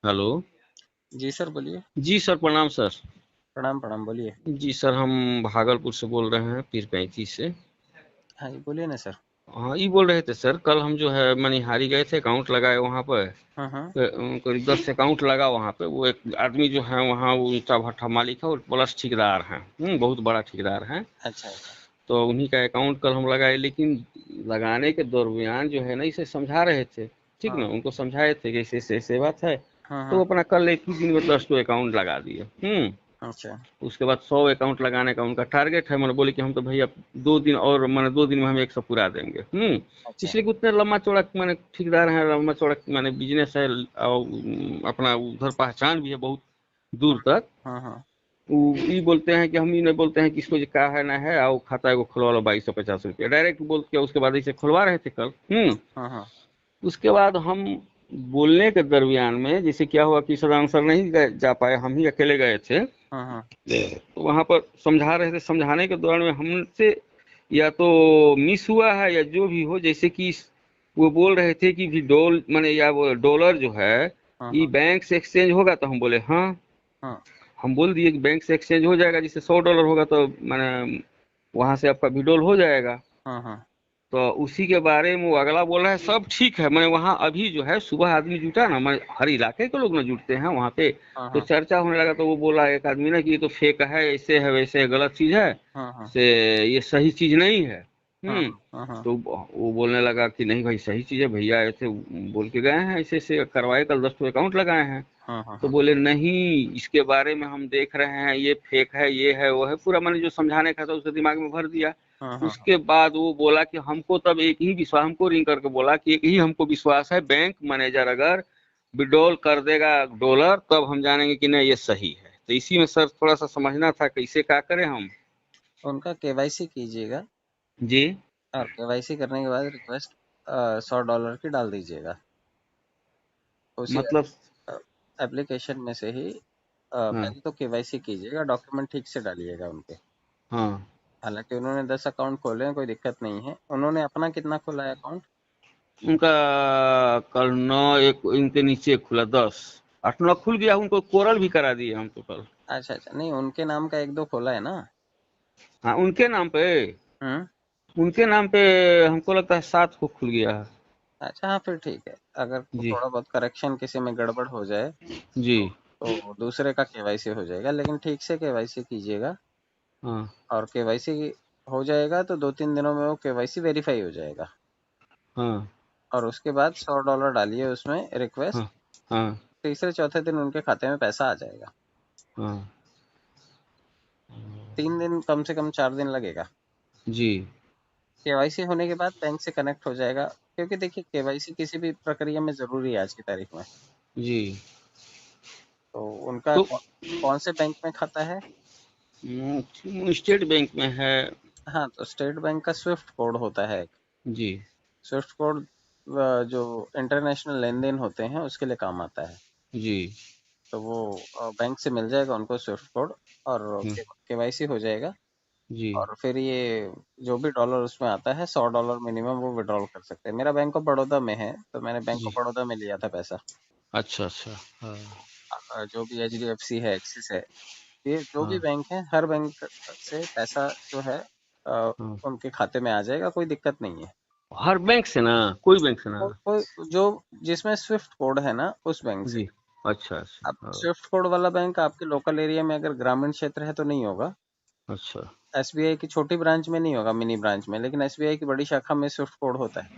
Hello. जी sir, बोलिए। जी sir, प्रणाम sir. प्रणाम प्रणाम, बोलिए। जी सर, हम भागलपुर से बोल रहे हैं, पीर पैंतीस से। हाँ जी, बोलिए ना सर। हाँ, ये बोल रहे थे सर, कल हम जो है मनिहारी गए थे, अकाउंट लगाए वहाँ पर। हाँ हाँ। करीब 10 अकाउंट लगा वहाँ पे। वो एक आदमी जो है वहाँ, वो ईंटा भट्ठा मालिक है और प्लस ठेकेदार हैं। बहुत बड़ा ठेकेदार है। अच्छा अच्छा। तो उन्हीं का अकाउंट कल हम लगाए, लेकिन लगाने के दरमियान जो है ना, इसे समझा रहे थे। ठीक हाँ ना, उनको समझाए थे कि ऐसे ऐसे ऐसे बात है। हाँ तो हाँ। वो अपना कल एक ही दिन में 10 अकाउंट लगा दिए। अच्छा उसके बाद 100 अकाउंट लगाने का उनका टारगेट है। मैंने बोले कि हम तो भैया 2 दिन और, मैंने 2 दिन में हम 100 पूरा देंगे। अच्छा। इसलिए कि उतने लंबा चौड़ा मैंने ठेकेदार हैं, लंबा चौड़ा मैंने बिजनेस है, और अपना उधर पहचान भी है बहुत दूर हाँ तक। हाँ हाँ। वो ये बोलते हैं कि हम ही नहीं बोलते हैं कि इसको जो का है ना है, आओ खाता है वो खुलवा लो 2250 रुपया, डायरेक्ट बोल के उसके बाद इसे खुलवा रहे थे कल। हाँ हाँ हाँ। उसके बाद हम बोलने के दरमियान में जैसे क्या हुआ कि सदानंद सर नहीं जा पाए, हम ही अकेले गए थे। हाँ हाँ। तो वहां पर समझा रहे थे, समझाने के दौरान में हमसे या तो मिस हुआ है या जो भी हो, जैसे कि वो बोल रहे थे कि भी डॉल माने या वो डॉलर जो है हाँ ये हाँ बैंक से एक्सचेंज होगा। तो हम बोले हाँ। हाँ हम बोल दिए कि बैंक से एक्सचेंज हो जाएगा, जैसे $100 होगा तो मैंने वहां से आपका विड्रॉल हो जाएगा। हाँ हाँ तो उसी के बारे में वो अगला बोल रहा है सब ठीक है। मैंने वहाँ अभी जो है सुबह आदमी जुटा ना, मैं हर इलाके के लोग ना जुटते हैं वहाँ पे। हाँ तो हाँ चर्चा होने लगा, तो वो बोला एक आदमी ना कि ये तो फेक है, ऐसे है वैसे है, गलत चीज है, हाँ हाँ से ये सही चीज नहीं है। हाँ हम्म। हाँ हाँ तो वो बोलने लगा कि नहीं भाई सही चीज है, भैया ऐसे बोल के गए हैं, ऐसे ऐसे करवाए, कल 10 अकाउंट लगाए हैं। हाँ हाँ तो हाँ बोले नहीं, इसके बारे में हम देख रहे हैं, ये फेक है, ये है वो है, पूरा मैंने जो समझाने का था उसके दिमाग में भर दिया। हाँ हाँ हाँ। उसके बाद वो बोला कि हमको तब एक ही विश्वास, हमको रिंग करके बोला कि एक ही हमको विश्वास है, बैंक मैनेजर अगर विड्रॉल कर देगा डॉलर तब हम जानेंगे कि नहीं ये सही है। तो इसी में सर थोड़ा सा समझना था, कैसे क्या करें हम। उनका केवाईसी कीजिएगा। जी। और केवाईसी करने के बाद रिक्वेस्ट $100 की डाल दीजिएगा उसी मतलब। एप्लीकेशन में से ही। हाँ पहले तो केवाईसी कीजिएगा, डॉक्यूमेंट ठीक से डालिएगा उनके। हाँ। हालांकि उन्होंने 10 अकाउंट खोले हैं, कोई दिक्कत नहीं है। उन्होंने अपना कितना खोला है अकाउंट? उनका कल 9, एक इनके नीचे खुला 10, 8 9 खुल गया, उनको कोरल भी करा दिए हम तो कल। अच्छा अच्छा, नहीं उनके नाम का एक दो खोला है ना? हाँ उनके नाम पे। हम्म। उनके नाम पे हमको लगता है 7 को खुल गया है। अच्छा हाँ, फिर ठीक है। अगर जी। थोड़ा बहुत करेक्शन किसी में गड़बड़ हो जाए जी। तो दूसरे का केवाईसी हो जाएगा, लेकिन ठीक से केवाईसी कीजिएगा। हाँ और केवाईसी हो जाएगा तो 2-3 दिनों में वो केवाईसी वेरीफाई हो जाएगा। हाँ और उसके बाद $100 डालिए उसमें रिक्वेस्ट। हाँ हाँ तीसरे चौथे दिन उनके खाते में पैसा आ जाएगा। हाँ। 3 दिन, कम से कम 4 दिन लगेगा। जी। केवाईसी होने के बाद बैंक से कनेक्ट हो जाएगा, क्योंकि देखिए केवाईसी किसी भी प्रक्रिया में जरूरी है आज की तारीख में। जी। तो उनका तो कौन से बैंक में खाता है? स्टेट बैंक में है। हाँ, तो स्टेट बैंक का स्विफ्ट कोड होता है एक। जी। स्विफ्ट कोड जो इंटरनेशनल लेन देन होते हैं उसके लिए काम आता है। जी। तो वो बैंक से मिल जाएगा उनको स्विफ्ट कोड। और हाँ, केवाईसी हो जाएगा। जी। और फिर ये जो भी डॉलर उसमें आता है, $100 मिनिमम वो विड्रॉल कर सकते हैं। मेरा बैंक ऑफ बड़ौदा में है, तो मैंने बैंक ऑफ जी। बड़ौदा में लिया था पैसा। अच्छा अच्छा। हाँ जो भी HDFC है, एक्सिस है, ये जो भी हाँ बैंक है, हर बैंक से पैसा जो है अ, हाँ। उनके खाते में आ जाएगा, कोई दिक्कत नहीं है। हर बैंक से ना, कोई बैंक से ना। कोई जो जिसमें स्विफ्ट कोड है ना, उस बैंक से। जी। अच्छा अच्छा। अब हाँ। स्विफ्ट कोड वाला बैंक आपके लोकल एरिया में अगर ग्रामीण क्षेत्र है तो नहीं होगा। अच्छा। SBI की छोटी ब्रांच में नहीं होगा, मिनी ब्रांच में, लेकिन SBI की बड़ी शाखा में स्विफ्ट कोड होता है।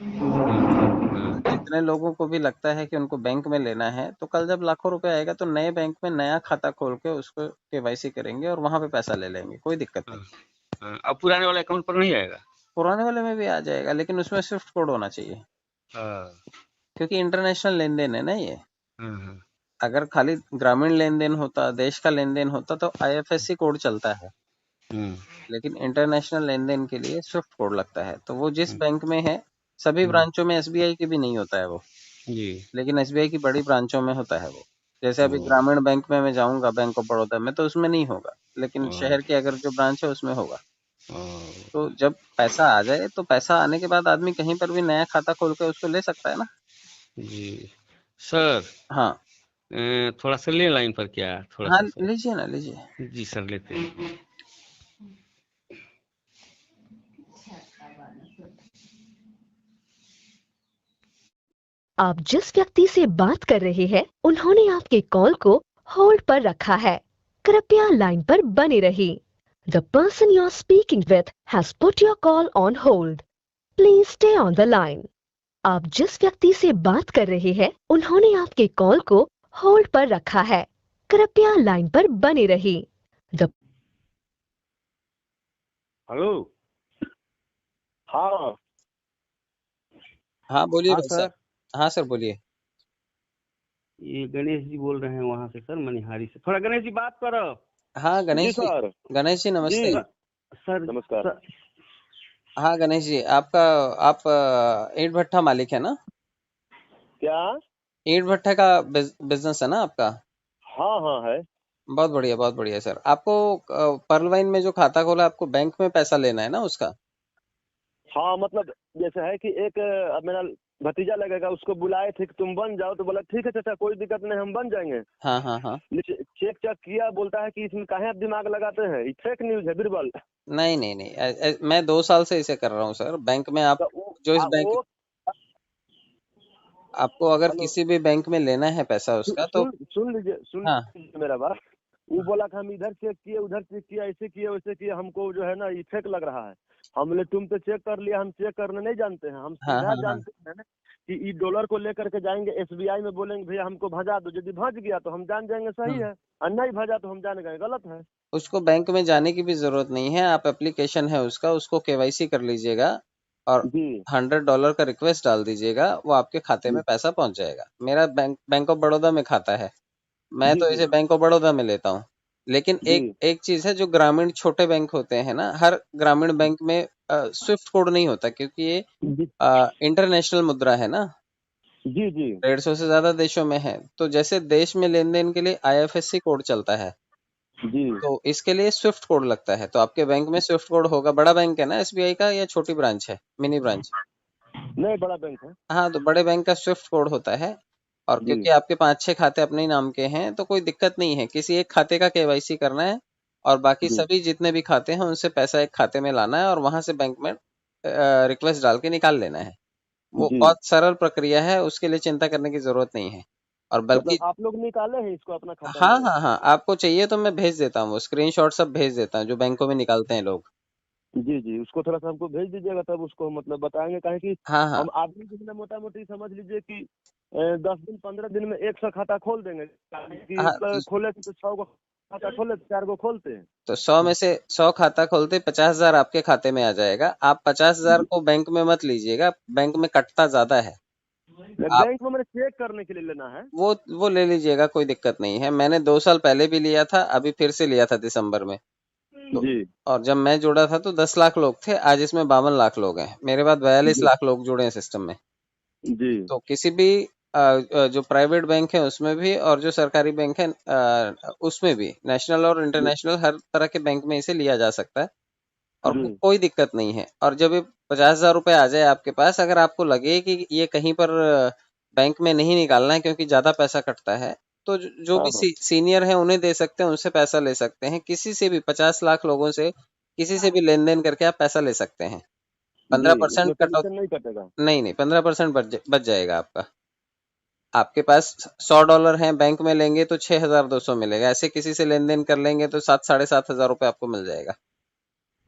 तो जितने लोगों को भी लगता है कि उनको बैंक में लेना है, तो कल जब लाखों रुपए आएगा तो नए बैंक में नया खाता खोल के उसको केवाईसी करेंगे और वहां पे पैसा ले लेंगे, कोई दिक्कत हाँ नहीं। हाँ। अब पुराने वाले अकाउंट पर नहीं आएगा। पुराने वाले में भी आ जाएगा, लेकिन उसमें स्विफ्ट कोड होना चाहिए। हाँ क्योंकि इंटरनेशनल लेन देन है ना ये। हाँ हाँ। अगर खाली ग्रामीण लेन देन होता, देश का लेन देन होता, तो IFSC कोड चलता है। हम्म लेकिन इंटरनेशनल लेन देन के लिए स्विफ्ट कोड लगता है। तो वो जिस हम्म बैंक में है, सभी हम्म। ब्रांचों में SBI की भी नहीं होता है वो। जी। लेकिन SBI की बड़ी ब्रांचों में होता है वो। जैसे अभी ओ, ग्रामीण बैंक में मैं जाऊंगा, बैंक ऑफ बड़ौदा में, तो उसमें नहीं होगा। लेकिन ओ, शहर के अगर जो ब्रांच है उसमें होगा। ओ, तो जब पैसा आ जाए, तो पैसा आने के बाद आदमी कहीं पर भी नया खाता खोल के उसको ले सकता है ना। जी। सर, हाँ थोड़ा सा ले लाइन पर क्या, थोड़ा हाँ सा सर। लीजिए ना, लीजिए। जी सर, लेते हैं। आप जिस व्यक्ति से बात कर रहे हैं उन्होंने आपके कॉल को होल्ड पर रखा है, कृपया लाइन पर बने रहिए। The person you are speaking with has put your call on hold. Please stay on the line. आप जिस व्यक्ति से बात कर रहे हैं उन्होंने आपके कॉल को होल्ड पर रखा है, कृपया लाइन पर बने रहिए। The hello. हाँ हाँ बोलिए हाँ भाई सर, साहब। हाँ सर बोलिए। ये गणेश जी बोल रहे हैं वहाँ से सर, मनिहारी से। थोड़ा गणेश जी बात करो। हाँ जी गणेश जी, सर, गणेश जी नमस्ते। जी सर नमस्कार। सर, हाँ गणेश जी, आपका आप ईंट भट्ठा मालिक है ना? क्या? ईंट भट्ठा का बिजनेस है ना आपका? हाँ हाँ है। बहुत बढ़िया सर। आपको पर्ल वाइन में जो खाता खोला, आपको बैंक में पैसा लेना है ना उसका? हाँ मतलब जैसे है कि एक अब मेरा भतीजा लगेगा, उसको बुलाए थे कि तुम बन जाओ, तो बोला ठीक है चाचा कोई दिक्कत नहीं, हम बन जाएंगे। हाँ हाँ हाँ। चेक चेक किया, बोलता है कि इसमें काहे आप दिमाग लगाते हैं, ये फेक न्यूज है बिरबल। नहीं नहीं नहीं, मैं 2 साल से इसे कर रहा हूँ सर। बैंक में आप तो जो इस बैंक, वो आपको अगर हेलो, किसी भी बैंक में लेना है पैसा उसका तो। सुन हाँ लीजिए मेरा बात। वो बोला कि हम इधर चेक किए, उधर चेक किया, ऐसे किए वैसे किए, हमको जो है ना ये फेक लग रहा है। हम बोले तुम तो चेक कर लिया, हम चेक करने नहीं जानते हैं, हम हाँ सीधा हाँ हाँ। जानते हैं कि ये डॉलर को लेकर के जाएंगे एसबीआई में, बोलेंगे भैया हमको भजा दो, यदि भज गया तो हम जान जाएंगे सही हम्म। है, और नहीं भजा तो हम जान गए गलत है। उसको बैंक में जाने की भी जरूरत नहीं है। आप एप्लीकेशन है उसका, उसको केवाईसी कर लीजिएगा और जी $100 का रिक्वेस्ट डाल दीजिएगा, वो आपके खाते में जी पैसा पहुंच जाएगा। मेरा बैंक ऑफ बड़ौदा में खाता है, मैं जी तो जी इसे बैंक ऑफ बड़ौदा में लेता हूँ। लेकिन जी एक एक चीज है, जो ग्रामीण छोटे बैंक होते हैं ना, हर ग्रामीण बैंक में स्विफ्ट कोड नहीं होता, क्योंकि ये जी इंटरनेशनल मुद्रा है ना, जी जी 150 से ज्यादा देशों में है। तो जैसे देश में लेन देन के लिए आईएफएससी कोड चलता है, जी। तो इसके लिए स्विफ्ट कोड लगता है। तो आपके बैंक में स्विफ्ट कोड होगा। बड़ा बैंक है ना एसबीआई का, या छोटी ब्रांच है, मिनी ब्रांच? नहीं बड़ा बैंक है। हाँ, तो बड़े बैंक का स्विफ्ट कोड होता है। और जी क्योंकि आपके 5-6 खाते अपने ही नाम के हैं, तो कोई दिक्कत नहीं है। किसी एक खाते का केवाईसी करना है और बाकी जी सभी जितने भी खाते हैं उनसे पैसा एक खाते में लाना है और वहां से बैंक में रिक्वेस्ट डाल के निकाल लेना है। वो जी। बहुत सरल प्रक्रिया है, उसके लिए चिंता करने की जरूरत नहीं है। और बल्कि मतलब आप लोग निकाले हैं इसको अपना खाता हाँ में? हाँ हाँ, आपको चाहिए तो मैं भेज देता हूँ, वो स्क्रीनशॉट सब भेज देता हूँ जो बैंकों में निकालते हैं लोग। जी जी, उसको थोड़ा सा हमको भेज दीजिएगा, तब उसको मतलब बताएंगे, काहे कि हाँ हाँ हम आदमी जो है ना मोटा मोटी समझ लीजिए कि 10 दिन 15 दिन में 100 खाता खोल देंगे, काहे कि हाँ। तो खोले तो 100 को खाता खोले तो 4 को खोलते हैं। 100 में से 100 खाता खोलते 50,000 आपके खाते में आ जाएगा। आप 50,000 जी। को बैंक में मत लीजिएगा, बैंक में कटता ज्यादा है। आप बैंक में मैंने चेक करने के लिए लेना है। वो ले लीजिएगा, कोई दिक्कत नहीं है। मैंने 2 साल पहले भी लिया था, अभी फिर से लिया था दिसंबर में। तो जी और जब मैं जुड़ा था तो 10 लाख लोग थे, आज इसमें 52 लाख लोग हैं। मेरे बाद 42 जी लाख लोग जुड़े हैं सिस्टम में। जी तो किसी भी जो प्राइवेट बैंक है उसमें भी और जो सरकारी बैंक है उसमें भी, नेशनल और जी इंटरनेशनल हर तरह के बैंक में इसे लिया जा सकता है और जी कोई दिक्कत नहीं है। और जब ये 50,000 रुपये आ जाए आपके पास, अगर आपको लगे कि ये कहीं पर बैंक में नहीं निकालना है क्योंकि ज्यादा पैसा कटता है, तो जो हाँ भी हाँ सीनियर है उन्हें दे सकते हैं, उनसे पैसा ले सकते हैं। किसी से भी 50 लाख लोगों से किसी से भी लेन देन करके आप पैसा ले सकते हैं। जी। 15% उसमें कटो। कमीशन नहीं कटेगा? नहीं नहीं, 15% बच जाएगा आपका। आपके पास $100 है, बैंक में लेंगे तो 6,200 मिलेगा। ऐसे किसी से लेन देन कर लेंगे तो 7-7,500 रुपये आपको मिल जाएगा।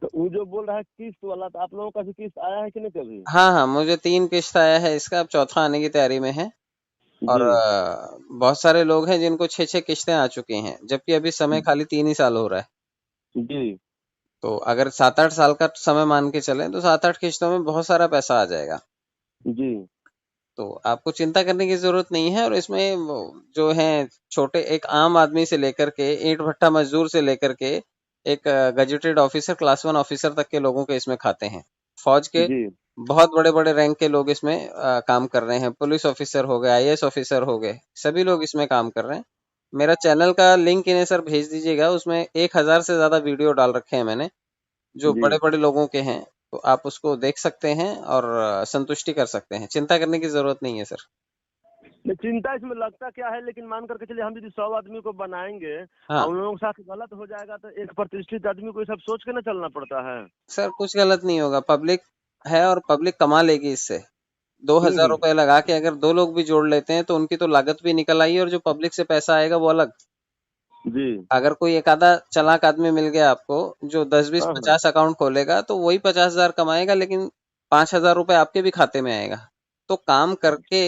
तो वो जो बोल रहा है किस्त वाला, तो आप लोगों का भी किस्त आया है कि नहीं कभी? हाँ हाँ, मुझे 3 किस्त आया है इसका, अब चौथा आने की तैयारी में है। और जी बहुत सारे लोग हैं जिनको 6-6 किस्तें आ चुकी हैं, जबकि अभी समय खाली 3 ही साल हो रहा है। जी तो अगर 7-8 साल का समय मान के चलें तो 7-8 किस्तों में बहुत सारा पैसा आ जाएगा। जी तो आपको चिंता करने की जरूरत नहीं है। और इसमें जो है, छोटे एक आम आदमी से लेकर के ईंट भट्टा मजदूर से लेकर के एक गजेटेड ऑफिसर, क्लास 1 ऑफिसर तक के लोगों के इसमें खाते हैं। फौज के जी बहुत बड़े बड़े रैंक के लोग इसमें काम कर रहे हैं। पुलिस ऑफिसर हो गए, आईएएस ऑफिसर हो गए, सभी लोग इसमें काम कर रहे हैं। मेरा चैनल का लिंक इन्हें सर भेज दीजिएगा, उसमें 1,000 से ज्यादा वीडियो डाल रखे हैं मैंने, जो जी। बड़े बड़े लोगों के हैं। तो आप उसको देख सकते हैं और संतुष्टि कर सकते हैं। चिंता करने की जरूरत नहीं है सर। नहीं, चिंता इसमें लगता क्या है, लेकिन मान करके चलिए हम यदि 100 आदमी को बनाएंगे हाँ और उन लोगों के साथ गलत हो जाएगा तो एक प्रतिष्ठित आदमी को ये सब सोच के ना चलना पड़ता है। सर, कुछ गलत नहीं होगा, पब्लिक है और पब्लिक कमा लेगी इससे। 2,000 हम्म। रुपए लगा के अगर 2 लोग भी जोड़ लेते हैं तो उनकी तो लागत भी निकल आई, और जो पब्लिक से पैसा आएगा वो अलग। जी। अगर कोई एक आधा चालाक आदमी मिल गया आपको जो 10, 20, हाँ हाँ 50 अकाउंट खोलेगा, तो वही 50,000 कमाएगा, लेकिन 5,000 रुपए आपके भी खाते में आएगा। तो काम करके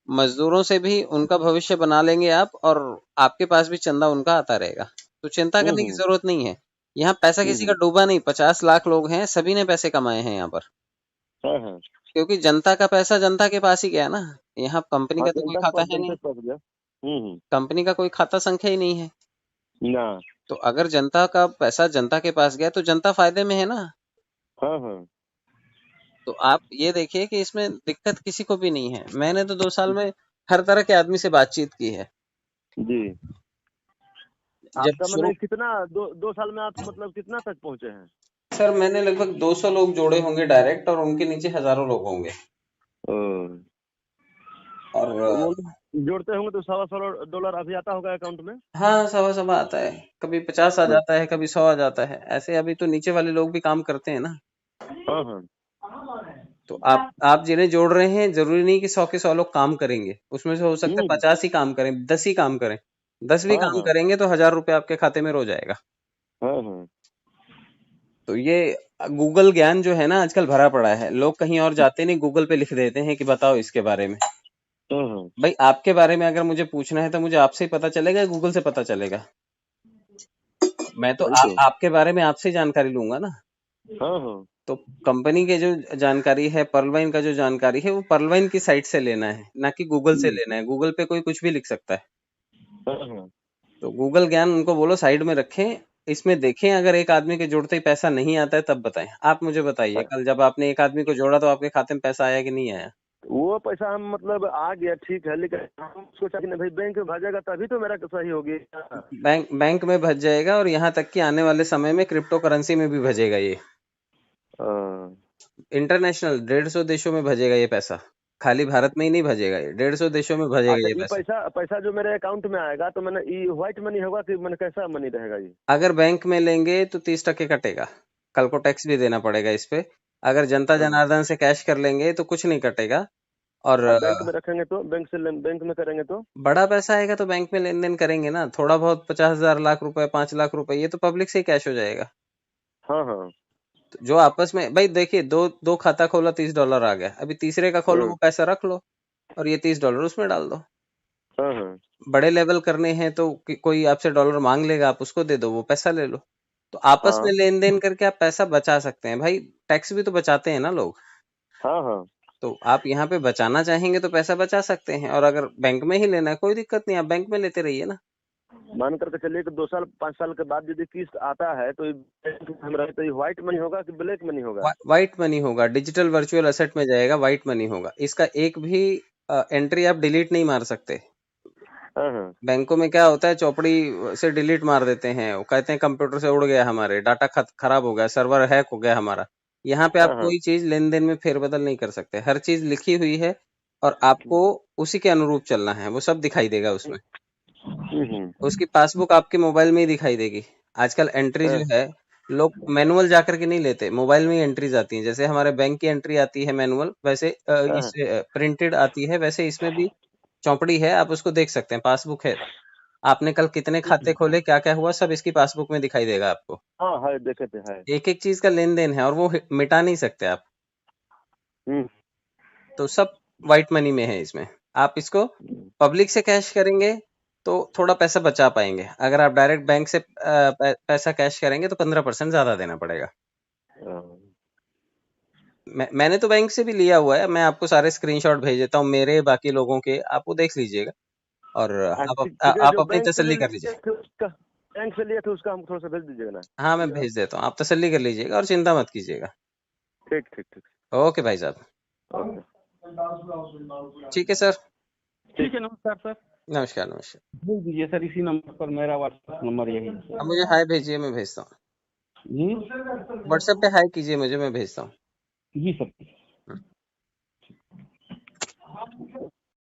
मजदूरों से भी उनका भविष्य बना लेंगे आप, और आपके पास भी चंदा उनका आता रहेगा। तो चिंता करने की हम्म जरूरत नहीं है। यहाँ पैसा किसी का हम्म। डूबा नहीं, 50 लाख लोग हैं, सभी ने पैसे कमाए हैं यहाँ पर। हाँ हाँ क्योंकि जनता का पैसा जनता के पास ही गया ना। यहाँ कंपनी हाँ, का तो कोई जनता के खाता पास है जनता नहीं, के पास गया। कंपनी का कोई खाता संख्या ही नहीं है। ना। तो अगर जनता का पैसा जनता के पास गया तो जनता फायदे में है ना। हाँ हाँ तो आप ये देखिए कि इसमें दिक्कत किसी को भी नहीं है। मैंने तो 2 साल में हर तरह के आदमी से बातचीत की है। जी। जब आपका शुरू मतलब कितना दो साल में आप मतलब कितना तक पहुंचे हैं? सर, मैंने लगभग 200 लोग जोड़े होंगे डायरेक्ट, और उनके नीचे हजारों लोग होंगे। ओ, और तो वो जोड़ते होंगे तो $125 अभी आता होगा अकाउंट में। हाँ, सवा सवा आता है, कभी 50 आ तो जाता है, कभी 100 आ जाता है। ऐसे अभी तो नीचे वाले लोग भी काम करते हैं ना। हाँ हाँ तो आप जिन्हें जोड़ रहे हैं, जरूरी नहीं कि 100 के 100 लोग काम करेंगे। उसमें से हो सकता है हम्म। 50 ही काम करें, 10 ही काम करें। 10 भी हाँ काम हाँ करेंगे तो 1,000 रुपए आपके खाते में रोज आएगा। हाँ हाँ तो ये गूगल ज्ञान जो है ना आजकल भरा पड़ा है। लोग कहीं और जाते नहीं, गूगल पे लिख देते हैं कि बताओ इसके बारे में। हाँ हाँ। भाई, आपके बारे में अगर मुझे पूछना है तो मुझे आपसे ही पता चलेगा, गूगल से पता चलेगा? मैं तो वही तो। आपके बारे में आपसे ही जानकारी लूंगा ना। हाँ हाँ तो कंपनी के जो जानकारी है, पर्लवाइन का जो जानकारी है, वो पर्लवाइन की साइट से लेना है, ना कि गूगल से लेना है। गूगल पे कोई कुछ भी लिख सकता है। हाँ हाँ तो गूगल ज्ञान उनको बोलो साइड में रखें, इसमें देखें। अगर एक आदमी के जोड़ते ही पैसा नहीं आता है तब बताएं। आप मुझे बताइए, हाँ। कल जब आपने एक आदमी को जोड़ा तो आपके खाते में पैसा आया कि नहीं आया? वो पैसा हम मतलब आ गया ठीक है, लेकिन हम सोचा कि नहीं भाई बैंक में भेजेगा तभी तो मेरा सही हो गया। बैंक में भज जाएगा, और यहाँ तक कि आने वाले समय में क्रिप्टो करेंसी में भी भजेगा ये। हाँ। इंटरनेशनल 150 देशों में भजेगा ये पैसा। खाली भारत में ही नहीं भजेगा, ये 150 देशों में भजेगा अच्छा, ये ये पैसा। पैसा पैसा जो मेरे अकाउंट में आएगा तो मैंने ये व्हाइट मनी होगा कि मैंने कैसा मनी रहेगा ये? अगर बैंक में लेंगे तो 30% कटेगा, कल को टैक्स भी देना पड़ेगा इस पे। अगर जनता हाँ। जनार्दन से कैश कर लेंगे तो कुछ नहीं कटेगा। और अब बैंक में रखेंगे तो बैंक में करेंगे तो? बड़ा पैसा आएगा तो बैंक में लेन देन करेंगे ना। थोड़ा बहुत 50,000, लाख रुपए, 5 लाख रुपए, ये तो पब्लिक से ही कैश हो जाएगा। हाँ हाँ तो जो आपस में, भाई देखिए, दो दो खाता खोला, $30 आ गया। अभी तीसरे का खोलो, वो पैसा रख लो और ये $30 उसमें डाल दो। हाँ हाँ बड़े लेवल करने हैं तो कोई आपसे डॉलर मांग लेगा, आप उसको दे दो, वो पैसा ले लो। तो आपस में हाँ लेन देन करके आप पैसा बचा सकते हैं। भाई, टैक्स भी तो बचाते हैं ना लोग। हाँ हाँ। तो आप यहाँ पे बचाना चाहेंगे तो पैसा बचा सकते हैं, और अगर बैंक में ही लेना है कोई दिक्कत नहीं, आप बैंक में लेते रहिए ना। मान करके चलिए कि 2 साल 5 साल के बाद यदि किस्त आता है तो ये बैंक में हम रहे तो ये व्हाइट मनी होगा कि ब्लैक मनी होगा? व्हाइट मनी होगा, डिजिटल वर्चुअल एसेट में जाएगा, व्हाइट मनी होगा। इसका एक भी एंट्री आप डिलीट नहीं मार सकते। हाँ हाँ बैंकों में क्या होता है, चौपड़ी से डिलीट मार देते हैं, वो कहते हैं कंप्यूटर से उड़ गया, हमारे डाटा खराब हो गया, सर्वर हैक हो गया हमारा। यहाँ पे आप हाँ हाँ। कोई चीज लेन देन में फेरबदल नहीं कर सकते। हर चीज लिखी हुई है और आपको उसी के अनुरूप चलना है, वो सब दिखाई देगा उसमें। उसकी पासबुक आपके मोबाइल में ही दिखाई देगी। आजकल एंट्री हाँ जो है, लोग मैनुअल जाकर के नहीं लेते, मोबाइल में ही एंट्रीज आती हैं। जैसे हमारे बैंक की एंट्री आती है मैनुअल, वैसे हाँ इस प्रिंटेड आती है, वैसे इसमें भी चौपड़ी है, आप उसको देख सकते हैं, पासबुक है। आपने कल कितने खाते खोले, क्या क्या हुआ, सब इसकी पासबुक में दिखाई देगा आपको। हाँ है, देखे थे है। एक एक चीज का लेन देन है, और वो मिटा नहीं सकते आप। हम्म तो सब व्हाइट मनी में है इसमें। आप इसको पब्लिक से कैश करेंगे तो थोड़ा पैसा बचा पाएंगे। अगर आप डायरेक्ट बैंक से पैसा कैश करेंगे तो 15% ज्यादा देना पड़ेगा। हाँ। मैंने तो बैंक से भी लिया हुआ है, मैं आपको सारे स्क्रीनशॉट भेज देता हूँ, मेरे बाकी लोगों के, आप वो देख लीजिएगा और ठीक है, आप जो अपनी बैंक से तसल्ली कर लिए लीजिए। थे उसका, बैंक से लिए थे उसका हमको थोड़ा सा भेज दीजिएगा ना। हाँ, मैं भेज देता हूँ, आप तसल्ली कर लीजिएगा और चिंता मत कीजिएगा। ठीक ठीक ठीक। ओके भाई साहब, ओके। ठीक है सर। ठीक है, नमस्कार सर। नमस्कार नमस्कार। भेज दीजिए सर, इसी नंबर पर, मेरा व्हाट्सएप नंबर यही है अब सर। मुझे हाय भेजिए, मैं भेजता हूँ। जी व्हाट्सएप पे हाय कीजिए मुझे, मैं भेजता हूँ। जी सर।